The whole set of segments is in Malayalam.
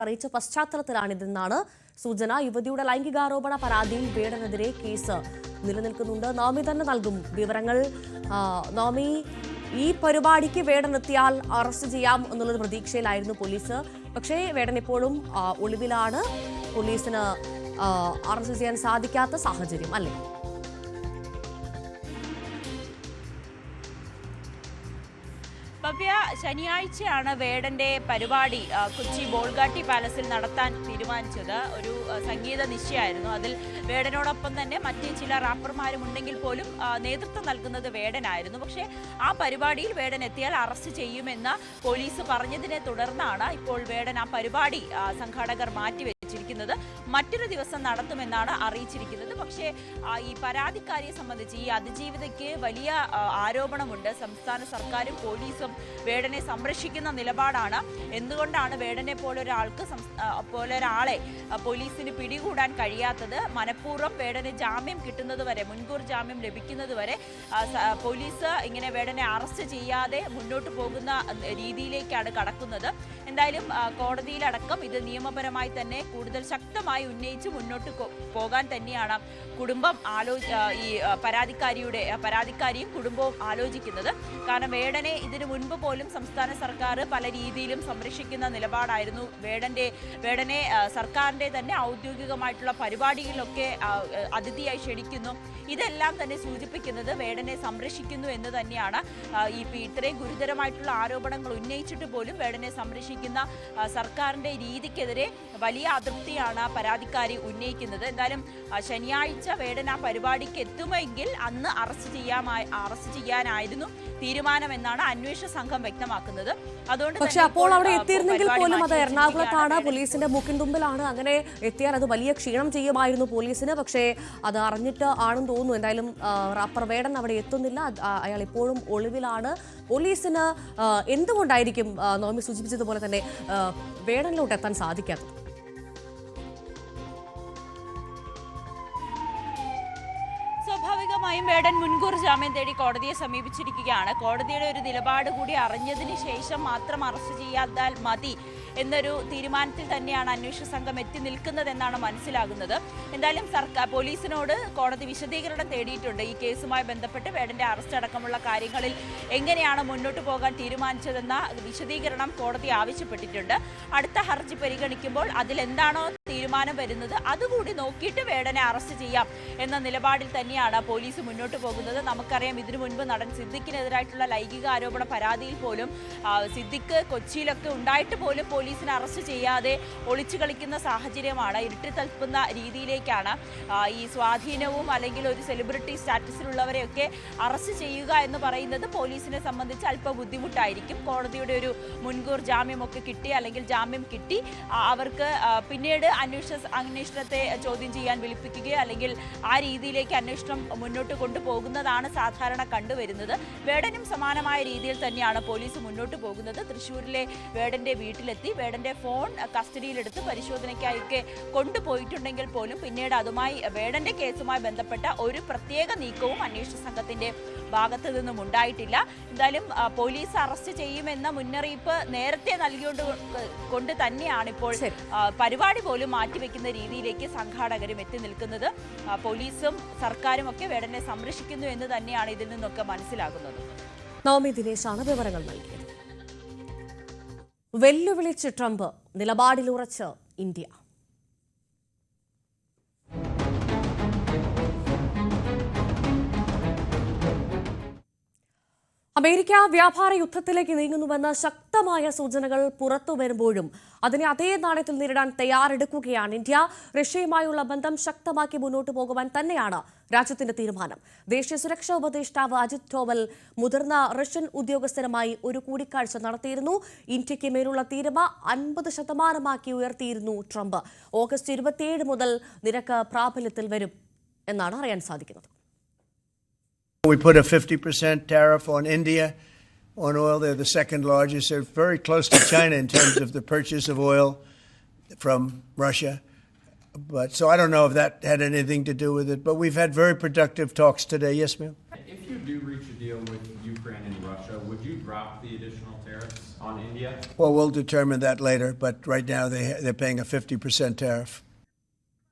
അറിയിച്ച പശ്ചാത്തലത്തിലാണിതെന്നാണ് സൂചന. യുവതിയുടെ ലൈംഗികാരോപണ പരാതിയിൽ വേടനെതിരെ കേസ് നിലനിൽക്കുന്നുണ്ട്. നവമി തന്നെ നൽകും വിവരങ്ങൾ. നവമി, ഈ പരിപാടിക്ക് വേടനെത്തിയാൽ അറസ്റ്റ് ചെയ്യാം എന്നുള്ളത് പ്രതീക്ഷയിലായിരുന്നു പോലീസ്. പക്ഷേ വേടൻ ഇപ്പോഴും ഒളിവിലാണ്. പോലീസിന് അറസ്റ്റ് ചെയ്യാൻ സാധിക്കാത്ത സാഹചര്യം അല്ലേ? ഭവ്യ, ശനിയാഴ്ചയാണ് വേടന്റെ പരിപാടി കൊച്ചി ബോൾഗാട്ടി പാലസിൽ നടത്താൻ തീരുമാനിച്ചത്. ഒരു സംഗീത നിശ്ചയമായിരുന്നു. അതിൽ വേടനോടൊപ്പം തന്നെ മറ്റ് ചില റാപ്പർമാരും ഉണ്ടെങ്കിൽ പോലും നേതൃത്വം നൽകുന്നത് വേടനായിരുന്നു. പക്ഷേ ആ പരിപാടിയിൽ വേടൻ എത്തിയാൽ അറസ്റ്റ് ചെയ്യുമെന്ന് പോലീസ് പറഞ്ഞതിനെ തുടർന്നാണ് ഇപ്പോൾ വേടൻ ആ പരിപാടി സംഘാടകർ മാറ്റിവെച്ചിരിക്കുന്നത്. മറ്റൊരു ദിവസം നടത്തുമെന്നാണ് അറിയിച്ചിരിക്കുന്നത്. പക്ഷേ ഈ പരാതിക്കാരിയെ സംബന്ധിച്ച് ഈ അതിജീവിതയ്ക്ക് വലിയ ആരോപണമുണ്ട്. സംസ്ഥാന സർക്കാരും പോലീസും വേടനെ സംരക്ഷിക്കുന്ന നിലപാടാണ്. എന്തുകൊണ്ടാണ് വേടനെ പോലൊരാളെ പോലീസിന് പിടികൂടാൻ കഴിയാത്തത്? മനഃപൂർവ്വം വേടന് ജാമ്യം കിട്ടുന്നതുവരെ, മുൻകൂർ ജാമ്യം ലഭിക്കുന്നതുവരെ പോലീസ് ഇങ്ങനെ വേടനെ അറസ്റ്റ് ചെയ്യാതെ മുന്നോട്ട് പോകുന്ന രീതിയിലേക്കാണ് കടക്കുന്നത്. എന്തായാലും കോടതിയിലടക്കം ഇത് നിയമപരമായി തന്നെ കൂടുതൽ ശക്തമായി ഉന്നയിച്ച് മുന്നോട്ട് പോകാൻ തന്നെയാണ് കുടുംബം ഈ പരാതിക്കാരിയും കുടുംബവും ആലോചിക്കുന്നത്. കാരണം വേടനെ ഇതിനു മുൻപ് പോലും സംസ്ഥാന സർക്കാർ പല രീതിയിലും സംരക്ഷിക്കുന്ന നിലപാടായിരുന്നു. വേടനെ സർക്കാരിന്റെ തന്നെ ഔദ്യോഗികമായിട്ടുള്ള പരിപാടികളിലൊക്കെ അതിഥിയായി ക്ഷണിക്കുന്നു. ഇതെല്ലാം തന്നെ സൂചിപ്പിക്കുന്നത് വേടനെ സംരക്ഷിക്കുന്നു എന്ന് തന്നെയാണ്. ഇത്രയും ഗുരുതരമായിട്ടുള്ള ആരോപണങ്ങൾ ഉന്നയിച്ചിട്ട് പോലും വേടനെ സംരക്ഷിക്കുന്ന സർക്കാരിന്റെ രീതിക്കെതിരെ വലിയ അതൃപ്തിയാണ് പരാതിക്കാരി ഉന്നയിക്കുന്നത്. എന്തായാലും ശനിയാഴ്ച വേടൻ ആ പരിപാടിക്ക് എത്തുമെങ്കിൽ അന്ന് അറസ്റ്റ് ചെയ്യാനായിരുന്നു തീരുമാനമെന്നാണ് അന്വേഷണ സംഘം വ്യക്തമാക്കുന്നത്. അതുകൊണ്ട് പക്ഷേ അപ്പോൾ അവിടെ എത്തിയിരുന്നെങ്കിൽ പോലും അത് എറണാകുളത്താണ്, പോലീസിന്റെ മുക്കിൻ തുമ്പിലാണ്. അങ്ങനെ എത്തിയാൽ അത് വലിയ ക്ഷീണം ചെയ്യുമായിരുന്നു പോലീസിന്. പക്ഷേ അത് അറിഞ്ഞിട്ട് ആണെന്ന് തോന്നുന്നു. എന്തായാലും റാപ്പർ വേടൻ അവിടെ എത്തുന്നില്ല. അയാൾ ഇപ്പോഴും ഒളിവിലാണ്. പോലീസിന് എന്തുകൊണ്ടായിരിക്കും നോമി സൂചിപ്പിച്ചതുപോലെ തന്നെ വേടനിലോട്ട് എത്താൻ സാധിക്കാത്തത്? സ്വാഭാവികമായും വേടൻ മുൻകൂർ ജാമ്യം തേടി കോടതിയെ സമീപിച്ചിരിക്കുകയാണ്. കോടതിയുടെ ഒരു നിലപാട് കൂടി അറിഞ്ഞതിന് ശേഷം മാത്രം അറസ്റ്റ് ചെയ്യാതാൽ മതി എന്നൊരു തീരുമാനത്തിൽ തന്നെയാണ് അന്വേഷണ സംഘം എത്തി നിൽക്കുന്നതെന്നാണ് മനസ്സിലാകുന്നത്. എന്തായാലും പോലീസിനോട് കോടതി വിശദീകരണം തേടിയിട്ടുണ്ട്. ഈ കേസുമായി ബന്ധപ്പെട്ട് വേടന്റെ അറസ്റ്റ് അടക്കമുള്ള കാര്യങ്ങളിൽ എങ്ങനെയാണ് മുന്നോട്ട് പോകാൻ തീരുമാനിച്ചതെന്ന വിശദീകരണം കോടതി ആവശ്യപ്പെട്ടിട്ടുണ്ട്. അടുത്ത ഹർജി പരിഗണിക്കുമ്പോൾ അതിലെന്താണോ തീരുമാനം വരുന്നത് അതുകൂടി നോക്കിയിട്ട് വേടനെ അറസ്റ്റ് ചെയ്യാം എന്ന നിലപാടിൽ തന്നെയാണ് പോലീസ് മുന്നോട്ട് പോകുന്നത്. നമുക്കറിയാം, ഇതിനു മുൻപ് നടൻ സിദ്ദിഖിനെതിരായിട്ടുള്ള ലൈംഗിക ആരോപണ പരാതിയിൽ പോലും സിദ്ദിഖ് കൊച്ചിയിലൊക്കെ ഉണ്ടായിട്ട് പോലും പോലീസിനെ അറസ്റ്റ് ചെയ്യാതെ ഒളിച്ചു കളിക്കുന്ന സാഹചര്യമാണ്. ഇരുട്ടി തൽപ്പുന്ന രീതിയിലേക്കാണ് ഈ സ്വാധീനവും അല്ലെങ്കിൽ ഒരു സെലിബ്രിറ്റി സ്റ്റാറ്റസിലുള്ളവരെയൊക്കെ അറസ്റ്റ് ചെയ്യുക എന്ന് പറയുന്നത് പോലീസിനെ സംബന്ധിച്ച് അല്പം ബുദ്ധിമുട്ടായിരിക്കും. കോടതിയുടെ ഒരു മുൻകൂർ ജാമ്യമൊക്കെ കിട്ടി, അല്ലെങ്കിൽ ജാമ്യം കിട്ടി, അവർക്ക് പിന്നീട് അന്വേഷണത്തെ ചോദ്യം ചെയ്യാൻ വിളിപ്പിക്കുകയോ അല്ലെങ്കിൽ ആ രീതിയിലേക്ക് അന്വേഷണം മുന്നോട്ട് കൊണ്ടുപോകുന്നതാണ് സാധാരണ കണ്ടുവരുന്നത്. വേടനും സമാനമായ രീതിയിൽ തന്നെയാണ് പോലീസ് മുന്നോട്ട് പോകുന്നത്. തൃശ്ശൂരിലെ വേടന്റെ വീട്ടിലെത്തി വേടന്റെ ഫോൺ കസ്റ്റഡിയിലെടുത്ത് പരിശോധനയ്ക്കായൊക്കെ കൊണ്ടുപോയിട്ടുണ്ടെങ്കിൽ പോലും പിന്നീട് വേടന്റെ കേസുമായി ബന്ധപ്പെട്ട ഒരു പ്രത്യേക നീക്കവും അന്വേഷണ സംഘത്തിന്റെ ഭാഗത്ത് നിന്നും ഉണ്ടായിട്ടില്ല. എന്തായാലും പോലീസ് അറസ്റ്റ് ചെയ്യുമെന്ന മുന്നറിയിപ്പ് നേരത്തെ നൽകിക്കൊണ്ട് തന്നെയാണ് ഇപ്പോൾ പരിപാടി പോലും മാറ്റിവെക്കുന്ന രീതിയിലേക്ക് സംഘാടകരും എത്തി നിൽക്കുന്നത്. പോലീസും സർക്കാരും ഒക്കെ വേടനെ സംരക്ഷിക്കുന്നു എന്ന് തന്നെയാണ് ഇതിൽ നിന്നൊക്കെ മനസ്സിലാകുന്നത്. നവമി ദിനേശാണ് വിവരങ്ങൾ നൽകിയത്. വെല്ലുവിളിച്ച് ട്രംപ്, നിലപാടിലുറച്ച് ഇന്ത്യ. അമേരിക്ക വ്യാപാര യുദ്ധത്തിലേക്ക് നീങ്ങുന്നുവെന്ന ശക്തമായ സൂചനകൾ പുറത്തു വരുമ്പോഴും അതിനെ അതേ നാണയത്തിൽ നേരിടാൻ തയ്യാറെടുക്കുകയാണ് ഇന്ത്യ. റഷ്യയുമായുള്ള ബന്ധം ശക്തമാക്കി മുന്നോട്ട് പോകുവാൻ തന്നെയാണ് രാജ്യത്തിന്റെ തീരുമാനം. ദേശീയ സുരക്ഷാ ഉപദേഷ്ടാവ് അജിത് ഡോവൽ മുതിർന്ന റഷ്യൻ ഉദ്യോഗസ്ഥരുമായി ഒരു കൂടിക്കാഴ്ച നടത്തിയിരുന്നു. ഇന്ത്യയ്ക്ക് മേലുള്ള തീരുവ 50% ഉയർത്തിയിരുന്നു ട്രംപ്. ഓഗസ്റ്റ് 27 മുതൽ നിരക്ക് പ്രാബല്യത്തിൽ വരും എന്നാണ് അറിയാൻ സാധിക്കുന്നത്. We put a 50% tariff on India on oil. They're the second largest. They're very close to China in terms of the purchase of oil from Russia. But so I don't know if that had anything to do with it. But we've had very productive talks today. Yes, ma'am? If you do reach a deal with Ukraine and Russia, would you drop the additional tariffs? on India? Well, we'll determine that later, but right now they're paying a 50% tariff.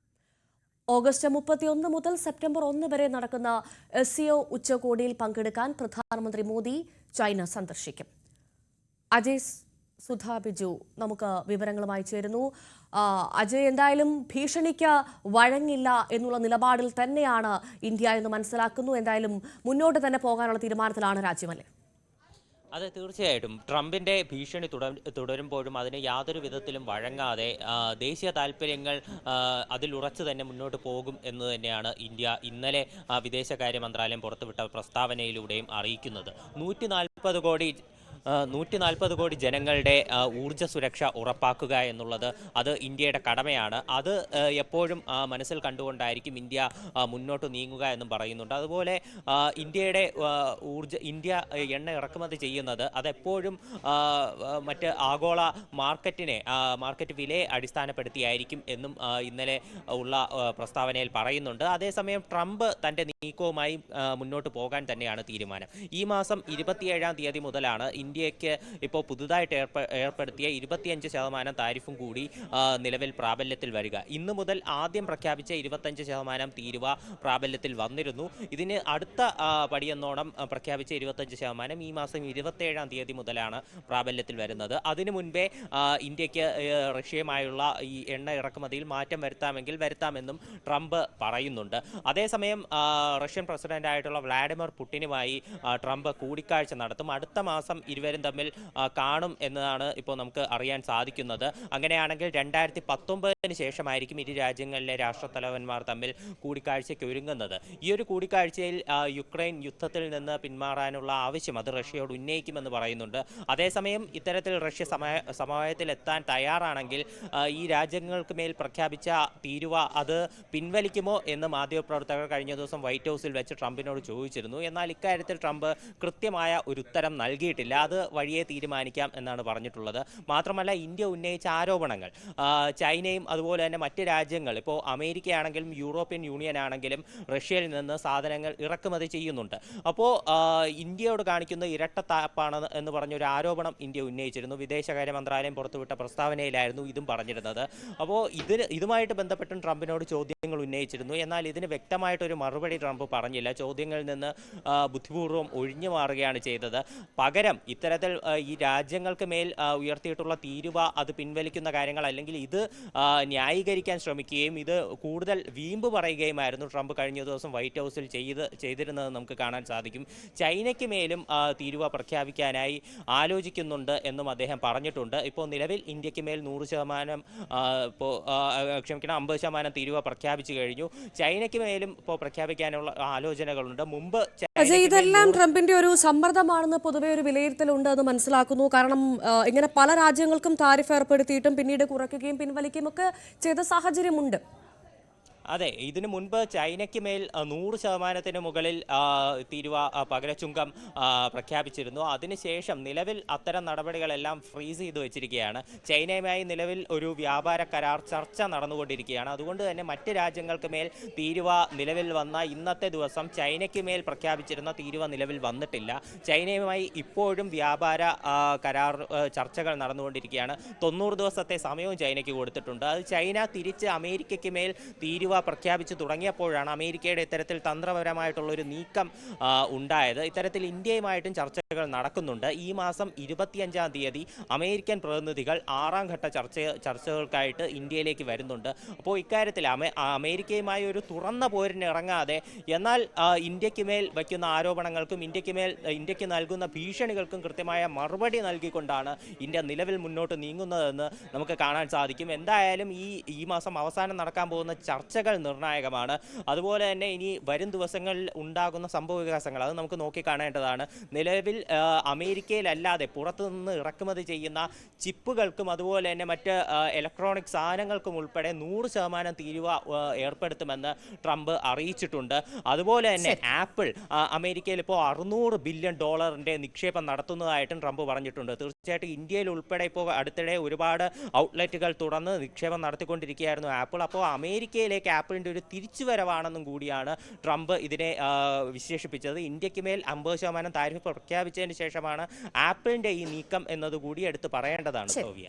August 31 മുതൽ സെപ്റ്റംബർ 1 വരെ നടക്കുന്ന SCO ഉച്ചകോടിയിൽ പങ്കെടുക്കാൻ പ്രധാനമന്ത്രി മോദി ചൈന സന്ദർശിക്കും. അജയ് സുധാ ബിജു നമുക്ക് വിവരങ്ങളുമായി ചേരുന്നു. അജയ്, എന്തായാലും ഭീഷണിക്ക് വഴങ്ങില്ല എന്നുള്ള നിലപാടിൽ തന്നെയാണ് ഇന്ത്യ എന്ന് മനസ്സിലാക്കുന്നു. എന്തായാലും മുന്നോട്ട് തന്നെ പോകാനുള്ള തീരുമാനത്തിലാണ് രാജ്യമല്ലേ? അതെ, തീർച്ചയായിട്ടും ട്രംപിന്റെ ഭീഷണി തുടരുമ്പോഴും അതിന് യാതൊരു വിധത്തിലും വഴങ്ങാതെ ദേശീയ താല്പര്യങ്ങൾ അതിൽ ഉറച്ചു തന്നെ മുന്നോട്ട് പോകും എന്ന് തന്നെയാണ് ഇന്ത്യ ഇന്നലെ വിദേശകാര്യ മന്ത്രാലയം പുറത്തുവിട്ട പ്രസ്താവനയിലൂടെയും അറിയിക്കുന്നത്. 140 കോടി ജനങ്ങളുടെ ഊർജ്ജ സുരക്ഷ ഉറപ്പാക്കുക എന്നുള്ളത് അത് ഇന്ത്യയുടെ കടമയാണ്. അത് എപ്പോഴും മനസ്സിൽ കണ്ടുകൊണ്ടായിരിക്കും ഇന്ത്യ മുന്നോട്ട് നീങ്ങുക എന്നും പറയുന്നുണ്ട്. അതുപോലെ ഇന്ത്യയുടെ ഇന്ത്യ എണ്ണ ഇറക്കുമതി ചെയ്യുന്നത് അതെപ്പോഴും മറ്റ് ആഗോള മാർക്കറ്റ് വിലയെ അടിസ്ഥാനപ്പെടുത്തിയായിരിക്കും എന്നും ഇന്നലെ ഉള്ള പ്രസ്താവനയിൽ പറയുന്നുണ്ട്. അതേസമയം ട്രംപ് തൻ്റെ നീക്കവുമായി മുന്നോട്ട് പോകാൻ തന്നെയാണ് തീരുമാനം. ഈ മാസം 27-ാം തീയതി മുതലാണ് ഇന്ത്യക്ക് ഇപ്പോൾ പുതുതായിട്ട് ഏർപ്പെടുത്തിയ 25% താരിഫും കൂടി നിലവിൽ പ്രാബല്യത്തിൽ വരിക. ഇന്നു മുതൽ ആദ്യം പ്രഖ്യാപിച്ച 25% തീരുവ പ്രാബല്യത്തിൽ വന്നിരുന്നു. ഇതിന് അടുത്ത പടിയെന്നോണം പ്രഖ്യാപിച്ച 25% ഈ മാസം 27-ാം തീയതി മുതലാണ് പ്രാബല്യത്തിൽ വരുന്നത്. അതിനു മുൻപേ ഇന്ത്യക്ക് റഷ്യയുമായുള്ള ഈ എണ്ണ ഇറക്കുമതിയിൽ മാറ്റം വരുത്താമെങ്കിൽ വരുത്താമെന്നും ട്രംപ് പറയുന്നുണ്ട്. അതേസമയം റഷ്യൻ പ്രസിഡന്റായിട്ടുള്ള വ്ളാഡിമിർ പുടിനുമായി ട്രംപ് കൂടിക്കാഴ്ച നടത്തും. അടുത്ത മാസം ഇരുവരും തമ്മിൽ കാണും എന്നതാണ് ഇപ്പോൾ നമുക്ക് അറിയാൻ സാധിക്കുന്നത്. അങ്ങനെയാണെങ്കിൽ 2019 ശേഷമായിരിക്കും ഇരു രാജ്യങ്ങളിലെ രാഷ്ട്രത്തലവന്മാർ തമ്മിൽ കൂടിക്കാഴ്ചയ്ക്ക് ഒരുങ്ങുന്നത്. ഈ ഒരു കൂടിക്കാഴ്ചയിൽ യുക്രൈൻ യുദ്ധത്തിൽ നിന്ന് പിന്മാറാനുള്ള ആവശ്യം അത് റഷ്യയോട് ഉന്നയിക്കുമെന്ന് പറയുന്നുണ്ട്. അതേസമയം ഇത്തരത്തിൽ റഷ്യ സമവായത്തിലെത്താൻ തയ്യാറാണെങ്കിൽ ഈ രാജ്യങ്ങൾക്ക് മേൽ പ്രഖ്യാപിച്ച തീരുവ അത് പിൻവലിക്കുമോ എന്ന് മാധ്യമപ്രവർത്തകർ കഴിഞ്ഞ ദിവസം വൈറ്റ് ഹൗസിൽ വെച്ച് ട്രംപിനോട് ചോദിച്ചിരുന്നു. എന്നാൽ ഇക്കാര്യത്തിൽ ട്രംപ് കൃത്യമായ ഒരു ഉത്തരം നൽകിയിട്ടില്ല. അത് വഴിയെ തീരുമാനിക്കാം എന്നാണ് പറഞ്ഞിട്ടുള്ളത്. മാത്രമല്ല, ഇന്ത്യ ഉന്നയിച്ച ആരോപണങ്ങൾ ചൈനയും അതുപോലെ തന്നെ മറ്റ് രാജ്യങ്ങൾ, ഇപ്പോൾ അമേരിക്കയാണെങ്കിലും യൂറോപ്യൻ യൂണിയൻ ആണെങ്കിലും റഷ്യയിൽ നിന്ന് സാധനങ്ങൾ ഇറക്കുമതി ചെയ്യുന്നുണ്ട്. അപ്പോൾ ഇന്ത്യയോട് കാണിക്കുന്ന ഇരട്ടത്താപ്പാണ് എന്ന് പറഞ്ഞൊരു ആരോപണം ഇന്ത്യ ഉന്നയിച്ചിരുന്നു. വിദേശകാര്യ മന്ത്രാലയം പുറത്തുവിട്ട പ്രസ്താവനയിലായിരുന്നു ഇതും പറഞ്ഞിരുന്നത്. അപ്പോൾ ഇതുമായിട്ട് ബന്ധപ്പെട്ടും ട്രംപിനോട് ചോദ്യങ്ങൾ ഉന്നയിച്ചിരുന്നു. എന്നാൽ ഇതിന് വ്യക്തമായിട്ടൊരു മറുപടി ട്രംപ് പറഞ്ഞില്ല. ചോദ്യങ്ങളിൽ നിന്ന് ബുദ്ധിപൂർവ്വം ഒഴിഞ്ഞു മാറുകയാണ് ചെയ്തത്. പകരം ഇത്തരത്തിൽ ഈ രാജ്യങ്ങൾക്ക് മേൽ ഉയർത്തിയിട്ടുള്ള തീരുവ അത് പിൻവലിക്കുന്ന കാര്യങ്ങൾ അല്ലെങ്കിൽ ഇത് ന്യായീകരിക്കാൻ ശ്രമിക്കുകയും ഇത് കൂടുതൽ വീമ്പ് പറയുകയുമായിരുന്നു ട്രംപ് കഴിഞ്ഞ ദിവസം വൈറ്റ് ഹൗസിൽ ചെയ്തിരുന്നത് നമുക്ക് കാണാൻ സാധിക്കും. ചൈനയ്ക്ക് മേലും തീരുവ പ്രഖ്യാപിക്കാനായി ആലോചിക്കുന്നുണ്ട് എന്നും അദ്ദേഹം പറഞ്ഞിട്ടുണ്ട്. ഇപ്പോൾ നിലവിൽ ഇന്ത്യക്ക് മേൽ 100% 50% തീരുവ പ്രഖ്യാപിച്ചു കഴിഞ്ഞു. ചൈനയ്ക്ക് മേലും ഇപ്പോൾ പ്രഖ്യാപിക്കാനുള്ള ആലോചനകളുണ്ട്. മുമ്പ് ഇതെല്ലാം ട്രംപിന്റെ ഒരു സമ്മർദ്ദമാണെന്ന് പൊതുവെ ഒരു വിലയിരുത്തലുണ്ട് എന്ന് മനസ്സിലാക്കുന്നു. കാരണം ഇങ്ങനെ പല രാജ്യങ്ങൾക്കും താരിഫ് ഏർപ്പെടുത്തിയിട്ടും പിന്നീട് കുറയ്ക്കുകയും പിൻവലിക്കുകയും ഒക്കെ ചെയ്ത സാഹചര്യമുണ്ട്. അതെ, ഇതിനു മുൻപ് ചൈനയ്ക്ക് മേൽ 100% മുകളിൽ തീരുവ പകരച്ചുങ്കം പ്രഖ്യാപിച്ചിരുന്നു. അതിനുശേഷം നിലവിൽ അത്തരം നടപടികളെല്ലാം ഫ്രീസ് ചെയ്ത് വെച്ചിരിക്കുകയാണ്. ചൈനയുമായി നിലവിൽ ഒരു വ്യാപാര കരാർ ചർച്ച നടന്നുകൊണ്ടിരിക്കുകയാണ്. അതുകൊണ്ട് തന്നെ മറ്റ് രാജ്യങ്ങൾക്ക് മേൽ തീരുവ നിലവിൽ വന്ന ഇന്നത്തെ ദിവസം ചൈനയ്ക്ക് മേൽ പ്രഖ്യാപിച്ചിരുന്ന തീരുവ നിലവിൽ വന്നിട്ടില്ല. ചൈനയുമായി ഇപ്പോഴും വ്യാപാര കരാർ ചർച്ചകൾ നടന്നുകൊണ്ടിരിക്കുകയാണ്. 90 ദിവസത്തെ സമയവും ചൈനയ്ക്ക് കൊടുത്തിട്ടുണ്ട്. അത് ചൈന തിരിച്ച് അമേരിക്കയ്ക്ക് മേൽ തീരുവ പ്രഖ്യാപിച്ചു തുടങ്ങിയപ്പോഴാണ് അമേരിക്കയുടെ ഇത്തരത്തിൽ തന്ത്രപരമായിട്ടുള്ളൊരു നീക്കം ഉണ്ടായത്. ഇത്തരത്തിൽ ഇന്ത്യയുമായിട്ടും ചർച്ചകൾ നടക്കുന്നുണ്ട്. ഈ മാസം 25-ാം തീയതി അമേരിക്കൻ പ്രതിനിധികൾ 6ാം ഘട്ട ചർച്ചകൾക്കായിട്ട് ഇന്ത്യയിലേക്ക് വരുന്നുണ്ട്. അപ്പോൾ ഇക്കാര്യത്തിൽ അമേരിക്കയുമായി ഒരു തുറന്ന പോരിന് ഇറങ്ങാതെ എന്നാൽ ഇന്ത്യക്ക് മേൽ വയ്ക്കുന്ന ആരോപണങ്ങൾക്കും ഇന്ത്യക്ക് നൽകുന്ന ഭീഷണികൾക്കും കൃത്യമായ മറുപടി നൽകിക്കൊണ്ടാണ് ഇന്ത്യ നിലവിൽ മുന്നോട്ട് നീങ്ങുന്നതെന്ന് നമുക്ക് കാണാൻ സാധിക്കും. എന്തായാലും ഈ മാസം അവസാനം നടക്കാൻ പോകുന്ന ചർച്ചകൾ നിർണായകമാണ്. അതുപോലെ തന്നെ ഇനി വരും ദിവസങ്ങളിൽ ഉണ്ടാകുന്ന സംഭവവികാസങ്ങൾ അത് നമുക്ക് നോക്കിക്കാണേണ്ടതാണ്. നിലവിൽ അമേരിക്കയിലല്ലാതെ പുറത്തുനിന്ന് ഇറക്കുമതി ചെയ്യുന്ന ചിപ്പുകൾക്കും അതുപോലെ തന്നെ മറ്റ് ഇലക്ട്രോണിക് സാധനങ്ങൾക്കും ഉൾപ്പെടെ 100% തീരുവ ഏർപ്പെടുത്തുമെന്ന് ട്രംപ് അറിയിച്ചിട്ടുണ്ട്. അതുപോലെ തന്നെ ആപ്പിൾ അമേരിക്കയിൽ ഇപ്പോൾ $600 ബില്യൺ നിക്ഷേപം നടത്തുന്നതായിട്ടും ട്രംപ് പറഞ്ഞിട്ടുണ്ട്. തീർച്ചയായിട്ടും ഇന്ത്യയിൽ ഉൾപ്പെടെ ഇപ്പോൾ അടുത്തിടെ ഒരുപാട് ഔട്ട്ലെറ്റുകൾ തുറന്ന് നിക്ഷേപം നടത്തിക്കൊണ്ടിരിക്കുകയായിരുന്നു ആപ്പിൾ. അപ്പോൾ അമേരിക്കയിലേക്ക് ആപ്പിളിൻ്റെ ഒരു തിരിച്ചുവരവാണെന്നും കൂടിയാണ് ട്രംപ് ഇതിനെ വിശേഷിപ്പിച്ചത്. ഇന്ത്യക്ക് മേൽ 50% താരിഫ് പ്രഖ്യാപിച്ചതിന് ശേഷമാണ് ആപ്പിളിൻ്റെ ഈ നീക്കം എന്നതുകൂടി എടുത്ത് പറയേണ്ടതാണ് സോഫിയ.